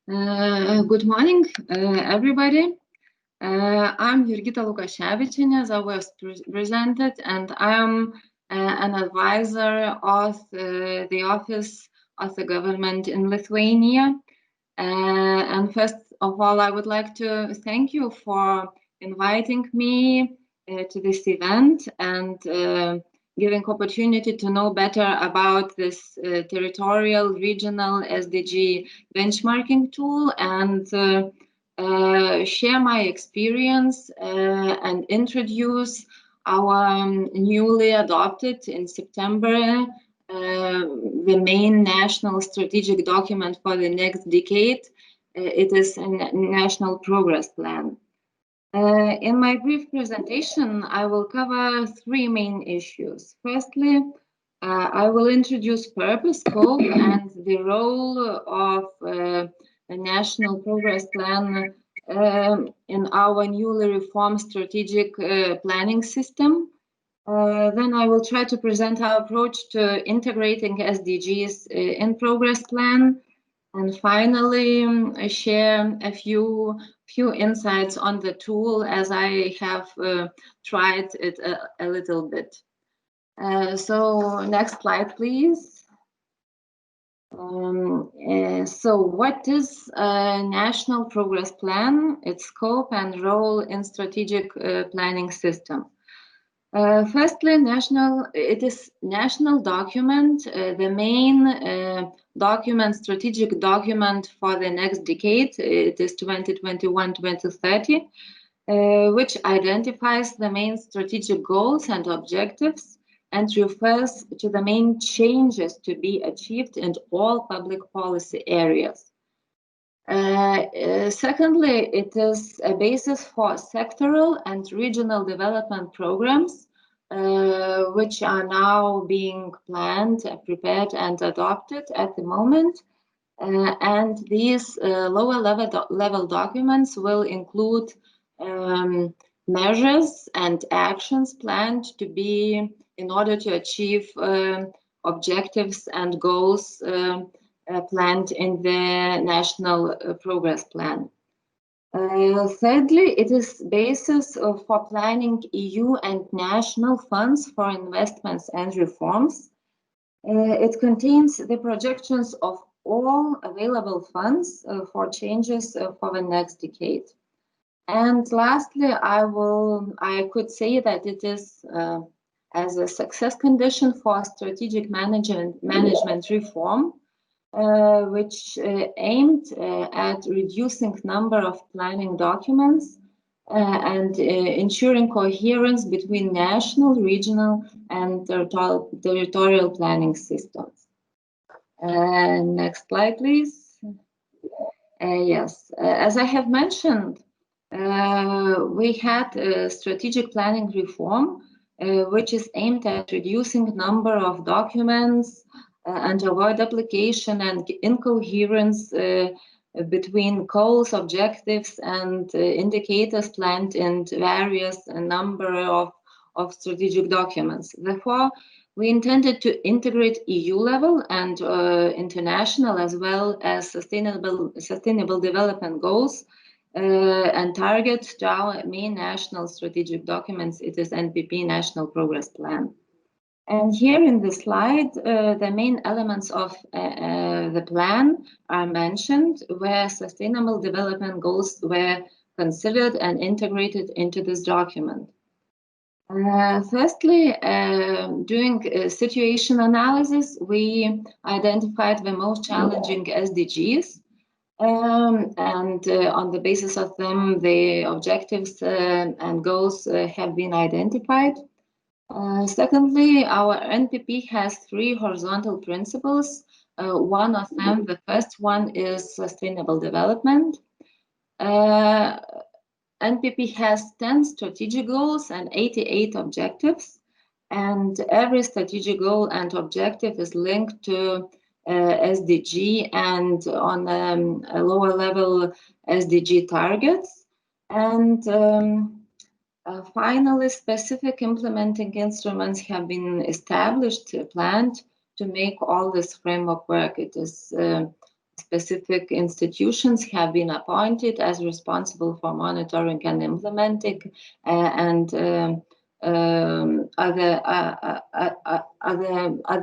Good morning, everybody. I'm Jurgita Lukaševičienė, as I was presented, and I'm an advisor of the Office of the Government in Lithuania. And first of all, I would like to thank you for inviting me to this event and giving opportunity to know better about this territorial regional SDG benchmarking tool and share my experience and introduce our newly adopted in September the main national strategic document for the next decade. It is a national progress plan. In my brief presentation, I will cover three main issues. Firstly, I will introduce purpose, scope, and the role of a national progress plan in our newly reformed strategic planning system. Then I will try to present our approach to integrating SDGs in progress plan. And finally, I share a few insights on the tool as I have tried it a little bit. So next slide, please. So what is a national progress plan, its scope and role in strategic planning system? Firstly, it is national document, the main document, strategic document for the next decade. It is 2021-2030, which identifies the main strategic goals and objectives and refers to the main changes to be achieved in all public policy areas. Secondly, it is a basis for sectoral and regional development programs, which are now being planned, prepared, and adopted at the moment. And these lower level documents will include measures and actions planned to be in order to achieve objectives and goals planned in the national progress plan. Thirdly, it is basis for planning EU and national funds for investments and reforms. It contains the projections of all available funds for changes for the next decade. And lastly, I could say that it is as a success condition for strategic management reform, which aimed at reducing number of planning documents and ensuring coherence between national, regional, and territorial planning systems. Next slide, please. Yes, as I have mentioned, we had a strategic planning reform, which is aimed at reducing number of documents and avoid duplication and incoherence between goals, objectives, and indicators planned in various number of strategic documents. Therefore, we intended to integrate EU level and international as well as sustainable development goals and targets to our main national strategic documents. It is NPP, National Progress Plan. And here in the slide, the main elements of the plan are mentioned, where sustainable development goals were considered and integrated into this document. Firstly, doing situation analysis, we identified the most challenging SDGs, and on the basis of them, the objectives and goals have been identified. Secondly, our NPP has three horizontal principles. One of them, the first one, is sustainable development. NPP has 10 strategic goals and 88 objectives, and every strategic goal and objective is linked to SDG and on a lower level SDG targets. And finally, specific implementing instruments have been established, planned to make all this framework work. It is specific institutions have been appointed as responsible for monitoring and implementing, and other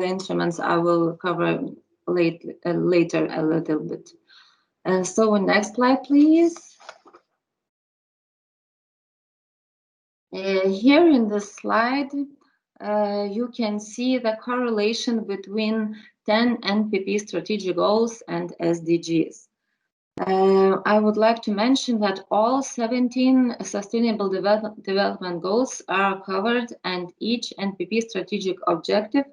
instruments I will cover later a little bit. So next slide, please. Here in this slide, you can see the correlation between 10 NPP strategic goals and SDGs. I would like to mention that all 17 Sustainable Development Goals are covered, and each NPP strategic objective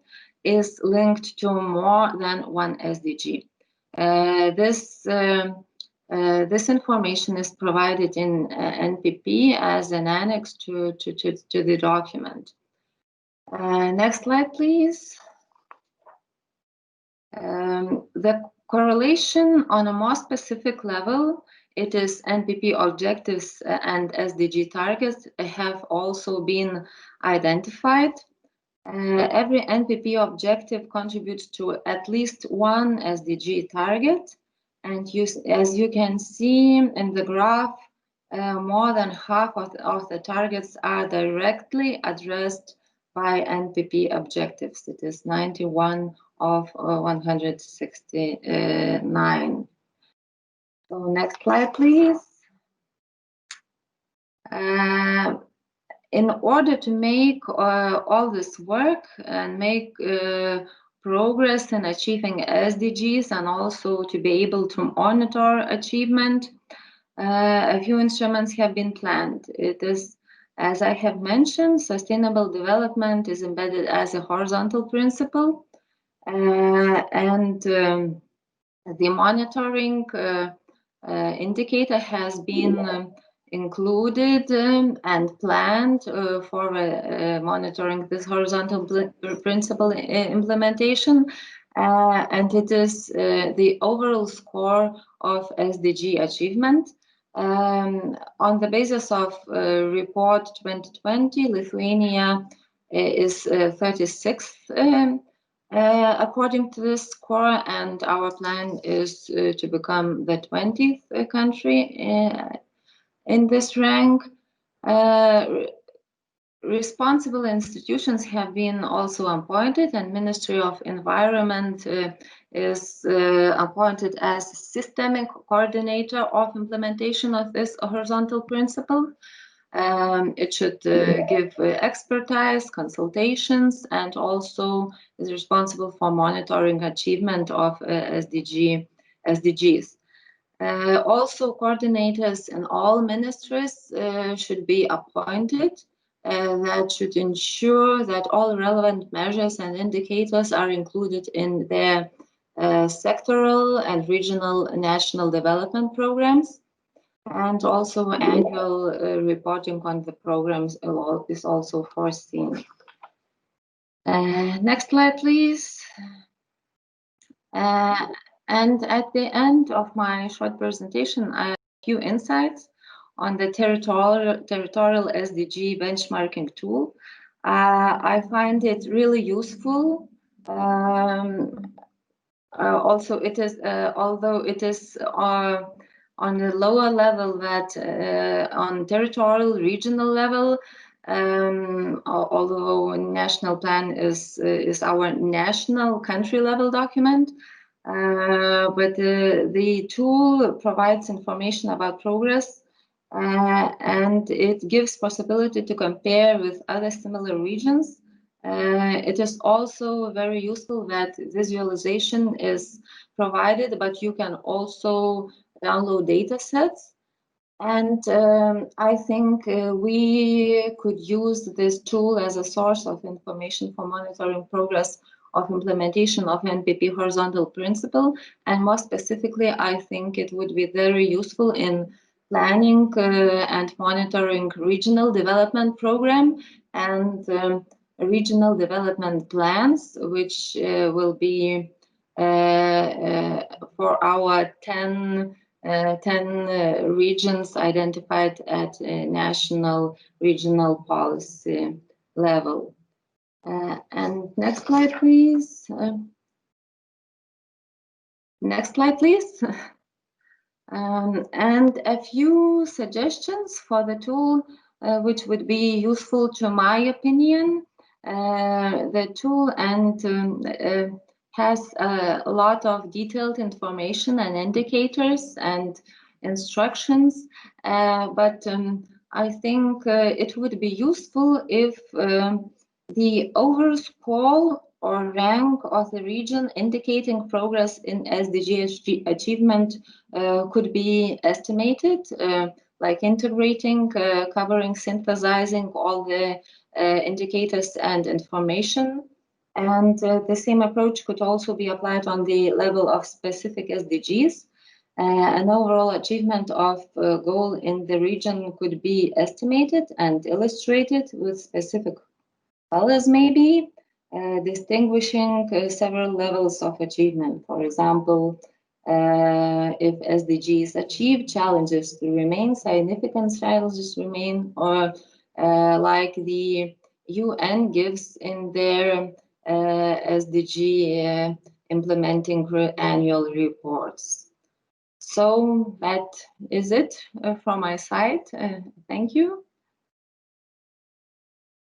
is linked to more than one SDG. This information is provided in NPP as an annex to the document. Next slide, please. The correlation on a more specific level, it is NPP objectives and SDG targets have also been identified. Every NPP objective contributes to at least one SDG target. And as you can see in the graph, more than half of the targets are directly addressed by NPP objectives. It is 91 of 169. So next slide, please. In order to make all this work and make progress in achieving SDGs, and also to be able to monitor achievement, a few instruments have been planned. It is, as I have mentioned, sustainable development is embedded as a horizontal principle, and the monitoring indicator has been included and planned for monitoring this horizontal principle implementation, and it is the overall score of SDG achievement. On the basis of report 2020, Lithuania is 36th according to this score, and our plan is to become the 20th country in this rank. Responsible institutions have been also appointed, and Ministry of Environment is appointed as systemic coordinator of implementation of this horizontal principle. It should give expertise, consultations, and also is responsible for monitoring achievement of SDGs. Also, coordinators in all ministries should be appointed. That should ensure that all relevant measures and indicators are included in their sectoral and regional national development programs. And also annual reporting on the programs is also foreseen. Next slide, please. And at the end of my short presentation, I have a few insights on the territorial SDG benchmarking tool. I find it really useful. Also, it is, although it is on the lower level, that on territorial, regional level, although national plan is our national country level document, but the tool provides information about progress, and it gives possibility to compare with other similar regions. It is also very useful that visualization is provided, but you can also download data sets. And I think we could use this tool as a source of information for monitoring progress of implementation of NPP horizontal principle. And more specifically, I think it would be very useful in planning and monitoring regional development program and regional development plans, which will be for our 10 regions identified at a national regional policy level. And next slide, please. Next slide, please. And a few suggestions for the tool, which would be useful to my opinion. The tool has a lot of detailed information and indicators and instructions, but I think it would be useful if the overall score or rank of the region indicating progress in SDG achievement could be estimated, like integrating, covering, synthesizing all the indicators and information. And the same approach could also be applied on the level of specific SDGs. An overall achievement of a goal in the region could be estimated and illustrated with specific colors, maybe, distinguishing several levels of achievement. For example, if SDGs achieved, challenges to remain, significant challenges remain, or like the UN gives in their SDG implementing annual reports. So that is it from my side. Thank you.